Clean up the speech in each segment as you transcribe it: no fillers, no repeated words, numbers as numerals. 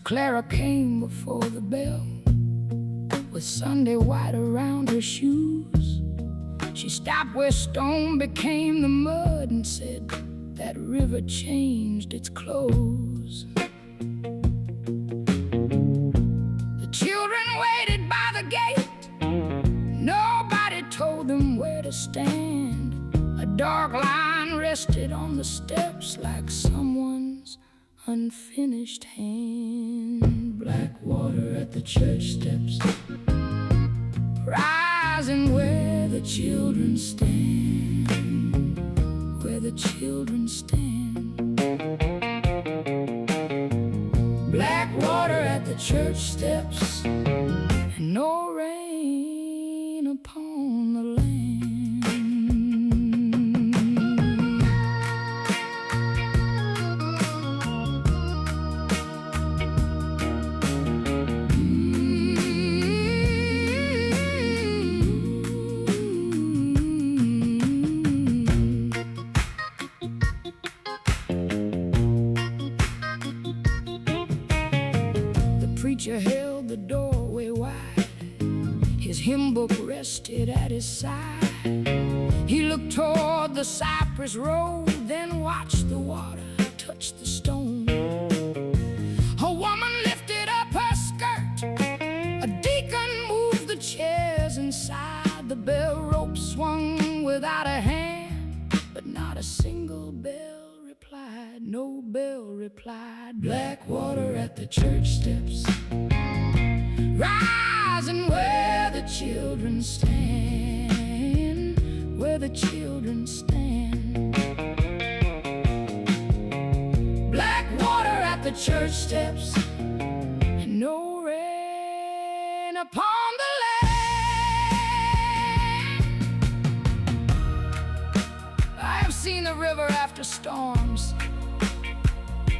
Clara came before the bell, with Sunday white around her shoes. She stopped where stone became the mud and said, "That river changed its clothes." The children waited by the gate. Nobody told them where to stand. A dark line rested on the steps like someone's unfinished hand. Black water at the church steps, rising where the children stand, where the children stand. Black water at the church steps, and no rain upon the land. The preacher held the doorway wide. His hymn book rested at his side. He looked toward the cypress road, then watched the water touch the stone. A woman lifted up her skirt. A deacon moved the chairs inside. The bell rope swung without a hand, but not a single bell replied. No bell replied. Black water at the church steps, rising where the children stand, where the children stand. Black water at the church steps, and no rain upon the land. I have seen the river after storms.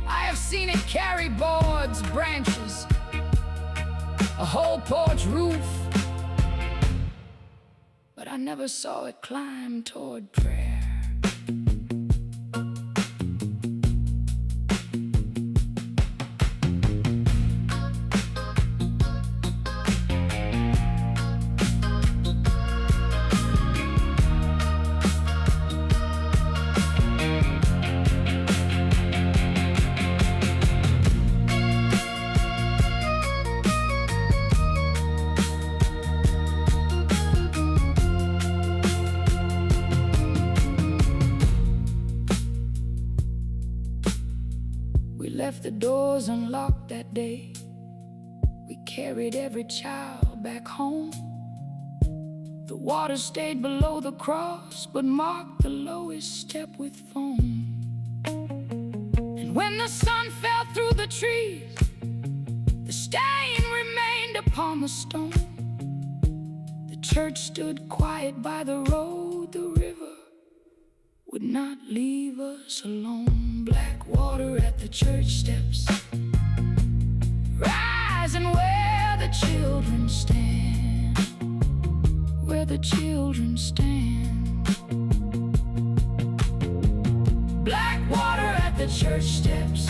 I have seen it carry boards, branches, a whole porch roof, but I never saw it climb toward prayer. We left the doors unlocked that day. We carried every child back home. The water stayed below the cross, but marked the lowest step with foam. And when the sun fell through the trees, the stain remained upon the stone. The church stood quiet by the road. The river would not leave us alone. Black water at the church steps, rising where the children stand, where the children stand. Black water at the church steps,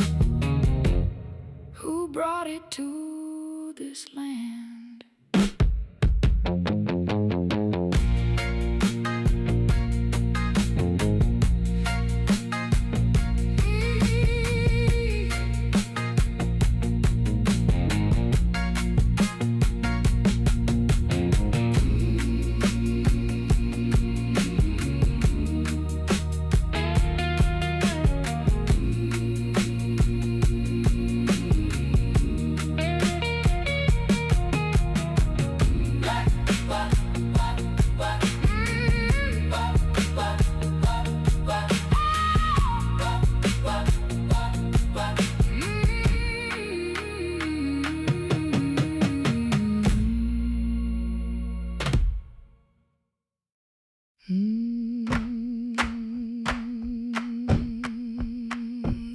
who brought it to this land?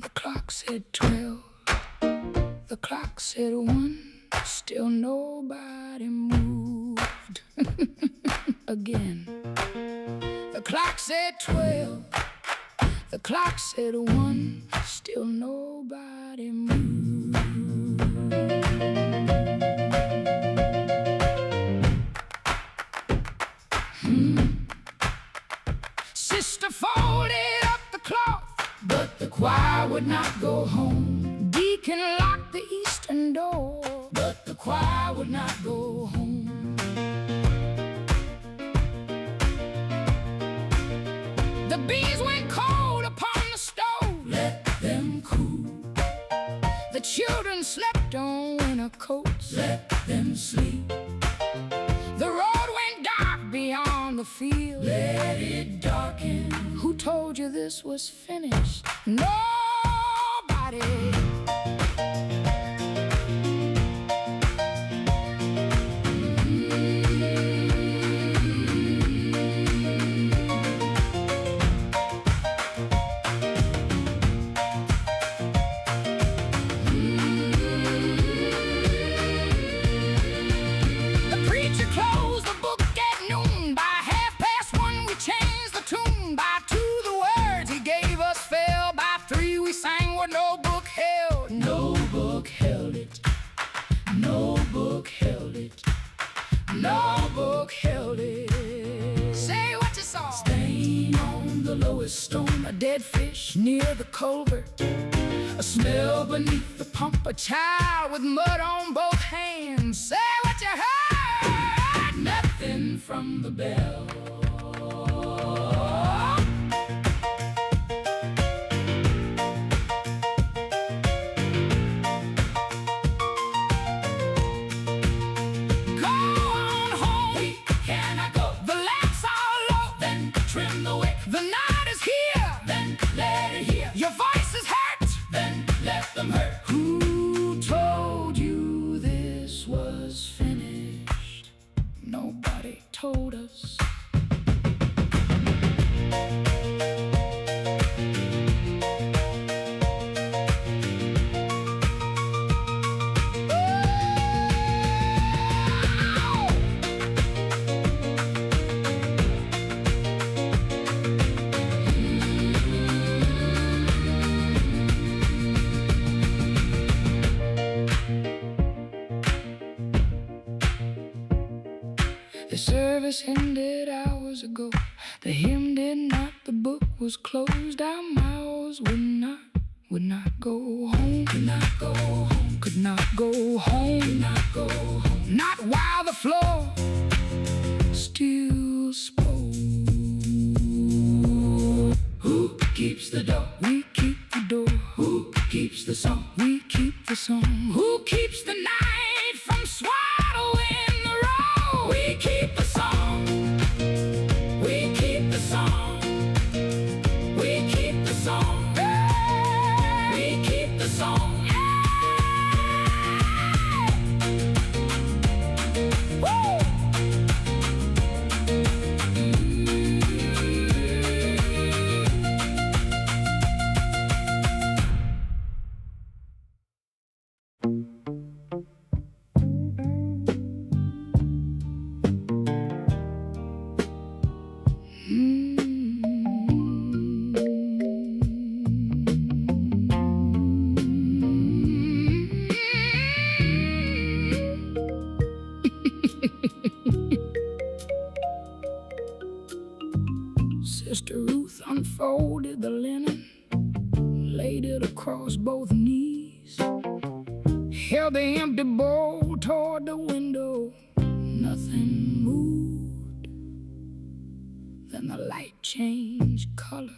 The clock said 12, the clock said 1, still nobody moved. Again. The clock said 12, the clock said 1, still nobody moved. folded up the cloth, but the choir would not go home. Deacon locked the eastern door, but the choir would not go home. The bees went cold upon the stove, let them cool. The children slept on winter coats, let them sleep. The road went dark beyond the field, let it darken. Who told you this was finished? Nobody. Stone, a dead fish near the culvert, a smell beneath the pump, a child with mud on both hands. Say what you heard, nothing from the bell. Go on home, we cannot go. The lamps are low, then trim the wick. The night is here, then let it hear. Your voice is hurt, then let them hurt. Who told you this was finished? Nobody told us. The service ended hours ago. The hymn did not, the book was closed. Our mouths would not go home. Could not go home. Could not go home. Could not go home. Not while the floor still spoke. Who keeps the door? We keep the door. Who keeps the song? We keep the song. Who keeps the night from swallowing the road? We keep the song. We keep the song. We keep the song. We keep the song. Woo! Sister Ruth unfolded the linen, laid it across both knees, held the empty bowl toward the window. Nothing moved. Then the light changed color.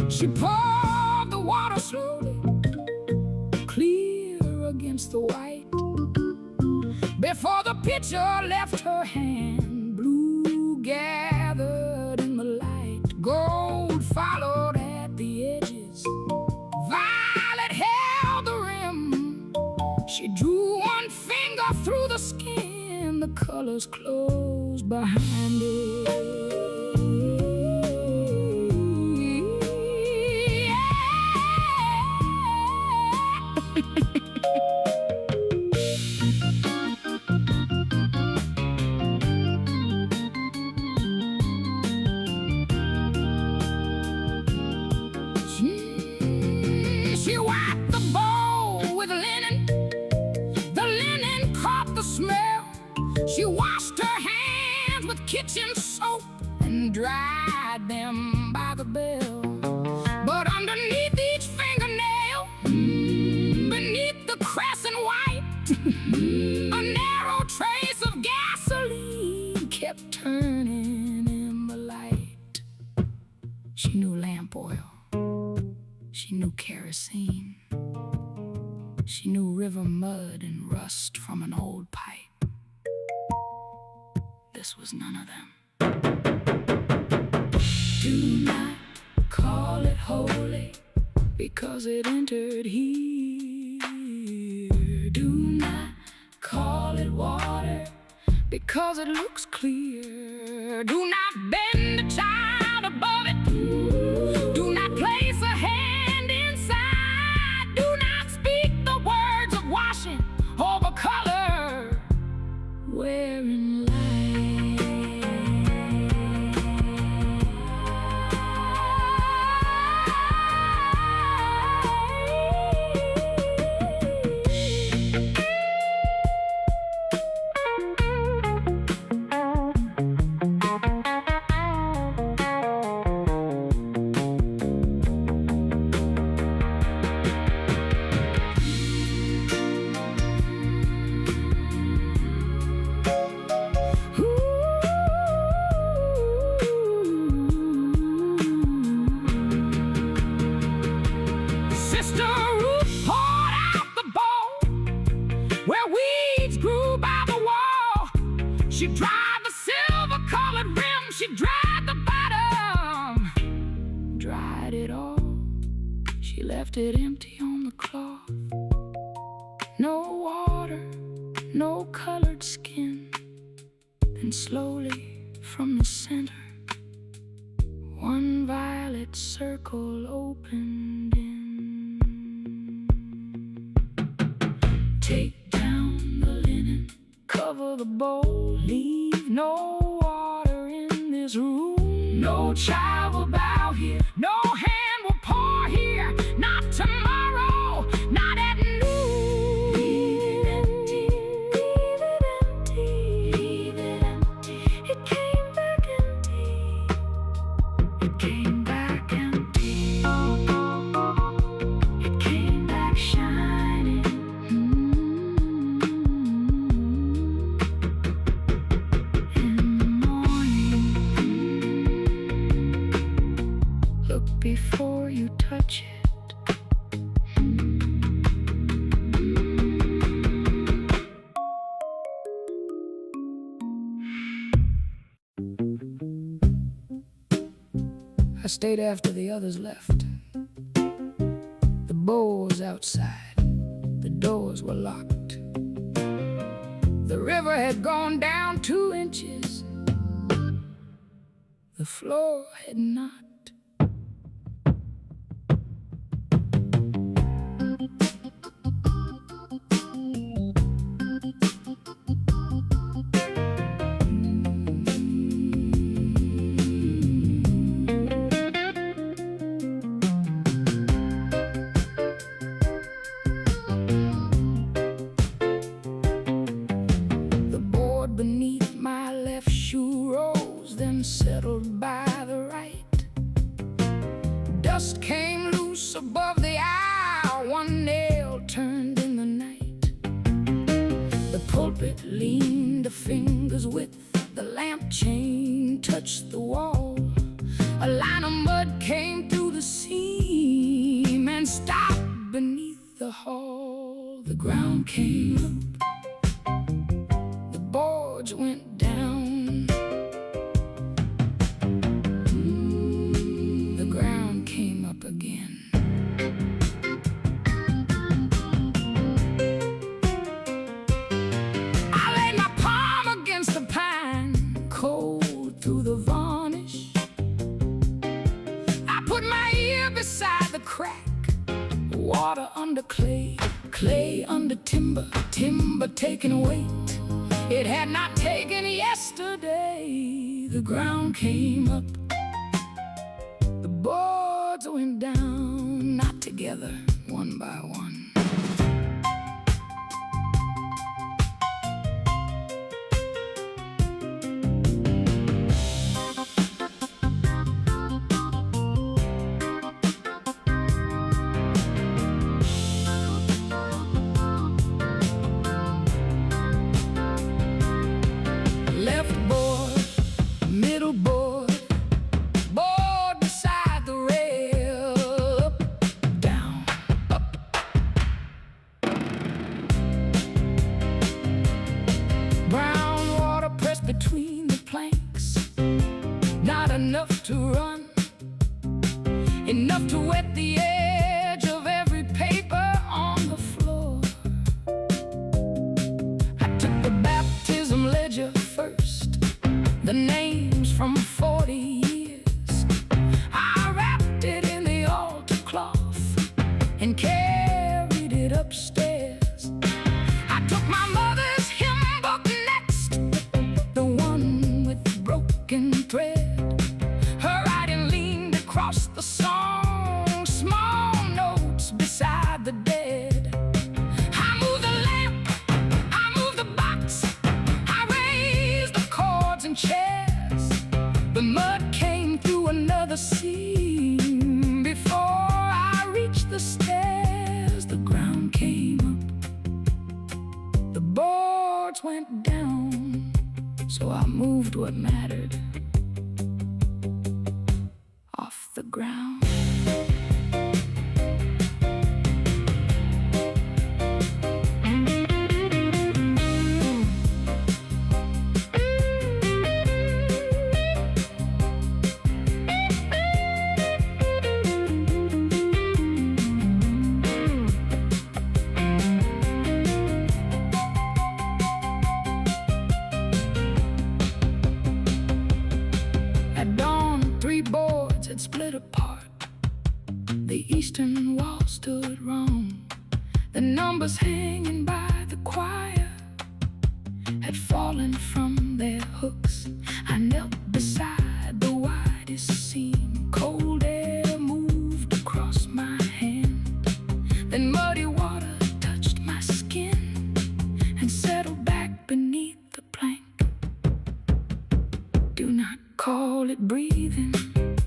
She poured the water slowly, clear against the white. Before the pitcher left her hand, blue gathered in the light. Gold followed at the edges. Violet held the rim. She drew one finger through the skin. The colors closed behind it. She wiped the bowl with linen. The linen caught the smell. She washed her hands kitchen soap and dried them by the bell. But underneath each fingernail, beneath the crescent white, a narrow trace of gasoline kept turning in the light. She knew lamp oil, she knew kerosene, she knew river mud and rust from an old pipe. This was none of them. Do not call it holy, because it entered here. Do not call it water, because it looks clear. Do not bend a child above it. Do not place a hand inside. Do not speak the words of washing over color, wearing light. She dried the silver-colored rim, she dried the bottom, dried it all. She left it empty on the cloth. No water, no colored skin. Then slowly from the center, one violet circle opened in. Take down the linen, cover the bowl, leave no water in this room. No child will bow here, no hand will pour here, not tomorrow, not at noon. Leave it empty, leave it empty, leave it empty. It came back empty, it came back empty, it came back shining. Before you touch it. I stayed after the others left. The bowl was outside, the doors were locked. The river had gone down 2 inches, the floor had not. Beneath my left shoe rose, then settled by the right. Dust came loose above the aisle, one nail turned in the night. The pulpit leaned a finger's width, the lamp chain touched the wall. A line of mud came through the seam and stopped beneath the hall. The ground came up, boards went down. The ground came up again. I laid my palm against the pine, cold through the varnish. I put my ear beside the crack, water under clay, clay under timber, timber taking weight it had not taken yesterday. The ground came up, the boards went down, not together, one by one. enough to run, enough to wet the edge of every paper on the floor. I took the baptism ledger first, the names from 40 years. I wrapped it in the altar cloth and carried it upstairs. I took my mother's hymn book next, the one with the broken thread. Her writing leaned across the song, small notes beside the dead. I moved the lamp, I moved the box, I raised the chords and chairs. The mud came through another seam before I reached the stairs. The ground came up, the boards went down, so I moved what mattered off the ground. At dawn, 3 boards had split apart. The eastern wall stood wrong. The numbers hanging by the choir had fallen from their hooks. I knelt beside the widest seam. Cold air moved across my hand. Then muddy water touched my skin and settled back beneath the plank. Do not call it breathing.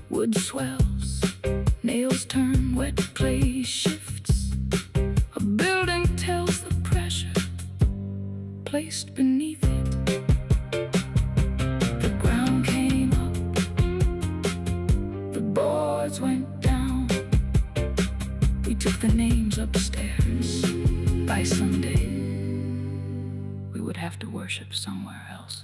Wood swells, nails turn, wet clay shifts. A building tells the pressure placed beneath it. The ground came up, the boards went down. We took the names upstairs. By Sunday, we would have to worship somewhere else.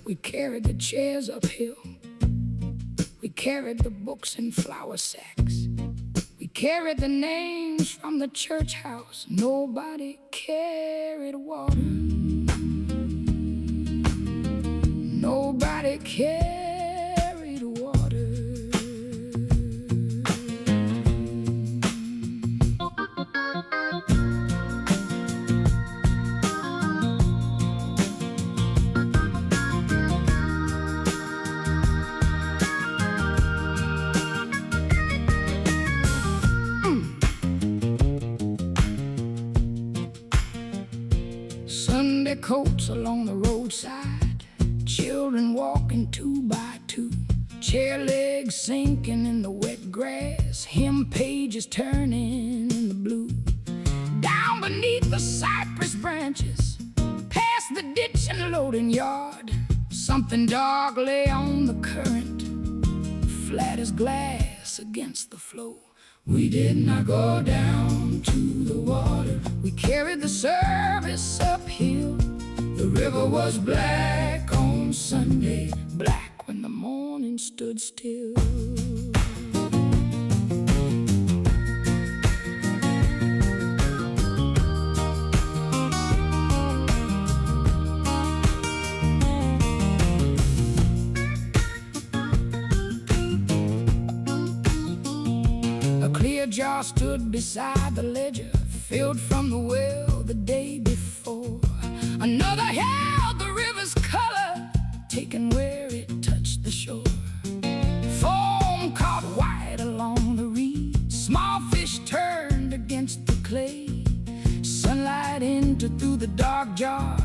We carried the chairs uphill. We carried the books in flour sacks. We carried the names from the church house. Nobody carried water. Nobody carried water. Sunday coats along the roadside, children walking 2 by 2, chair legs sinking in the wet grass, hymn pages turning in the blue. Down beneath the cypress branches, past the ditch and loading yard, something dark lay on the current, flat as glass against the flow. We did not go down to the water. We carried the service uphill. The river was black on Sunday, black when the morning stood still. A clear jar stood beside the ledger, filled from the well the day before. Another held the river's color, taken where it touched the shore. Foam caught white along the reed, small fish turned against the clay. dark jar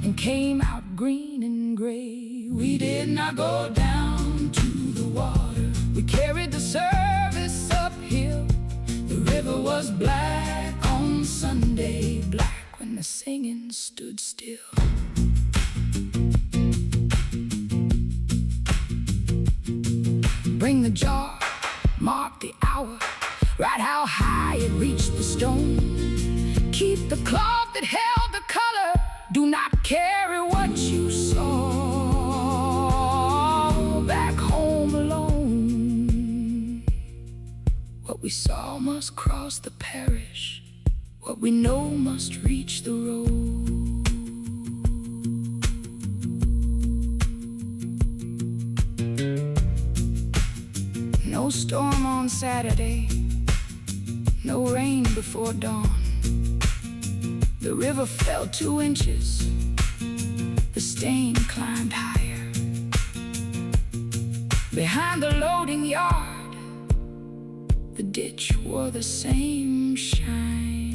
and came out green and gray. We did not go down to the water. We carried the service uphill. The river was black on Sunday, black when the singing stood still. Bring the jar, mark the hour, write how high it reached the stone. Keep the cloth that held the color, do not carry what you saw back home alone. What we saw must cross the parish, what we know must reach the road. No storm on Saturday, no rain before dawn. The river fell 2 inches, the stain climbed higher. Behind the loading yard, the ditch wore the same shine.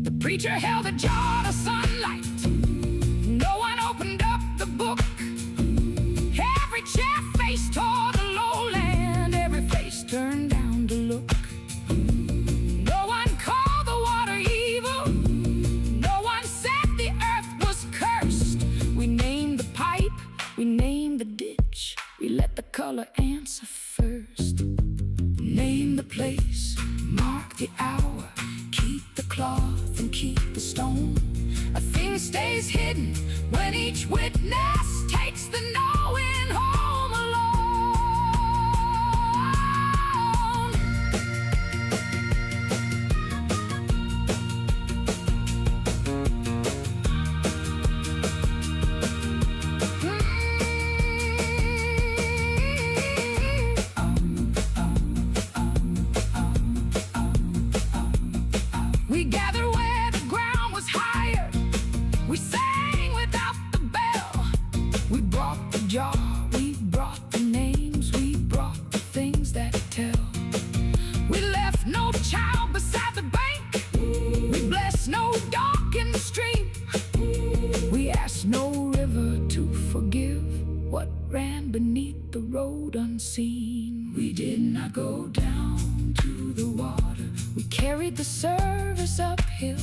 The preacher held a jar to sunlight. No one opened up the book. Every chair face toward the lowland, every face turned down to look. No one called the water evil, no one said the earth was cursed. We named the pipe, we named the ditch, we let the color answer first. Name the place, mark the hour, keep the cloth and keep the stone. A thing stays hidden when each witness takes the knowing home alone. We gathered where the ground was higher. We sang without the bell. We brought the jar, we brought the names, we brought the things that tell. We left no child beside the bank. We blessed no dog in the stream. We asked no river to forgive what ran beneath the road unseen. We did not go down to the water. We carried the service uphill.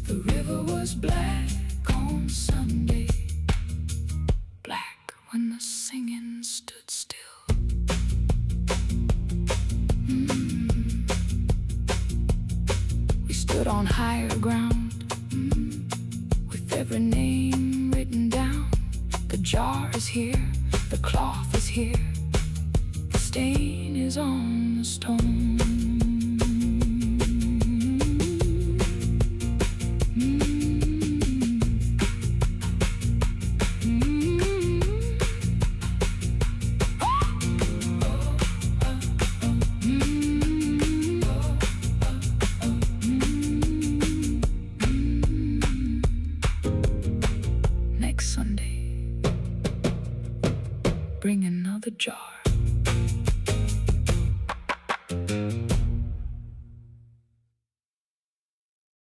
The river was black on Sunday, black when the singing stood still. We stood on higher ground, with every name written down. The jar is here, the cloth is here, the stain is on the stone. Sunday, bring another jar.